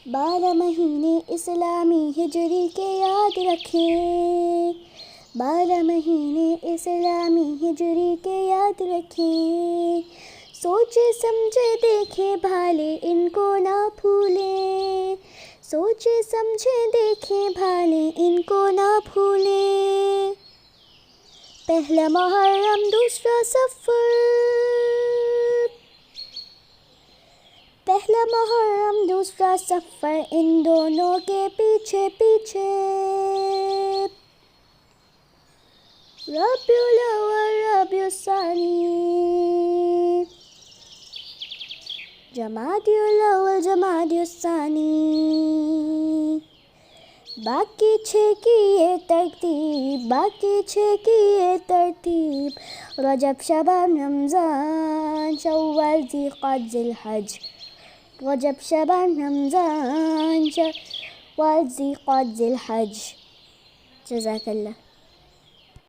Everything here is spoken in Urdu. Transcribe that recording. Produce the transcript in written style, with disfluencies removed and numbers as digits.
12 مہینے اسلامی ہجری کے یاد رکھیں، 12 مہینے اسلامی ہجری کے یاد رکھیں، سوچے سمجھے دیکھے بھالے ان کو نہ بھولیں، سوچے سمجھے دیکھے بھالے ان کو نہ بھولیں۔ پہلا محرم دوسرا صفر، پہلا محرم دوسرا صفر، ان دونوں کے پیچھے پیچھے ربیع الاول ربیع الثانی، جمادی الاول جمادی الثانی، باقی 6 کی یہ ترتیب، باقی 6 کی یہ ترتیب، رجب شعبان رمضان شوال ذی القعدہ ذی الحج، رجب شعبان رمضان شوال ذی القعدہ ذی الحج۔ جزاک اللہ۔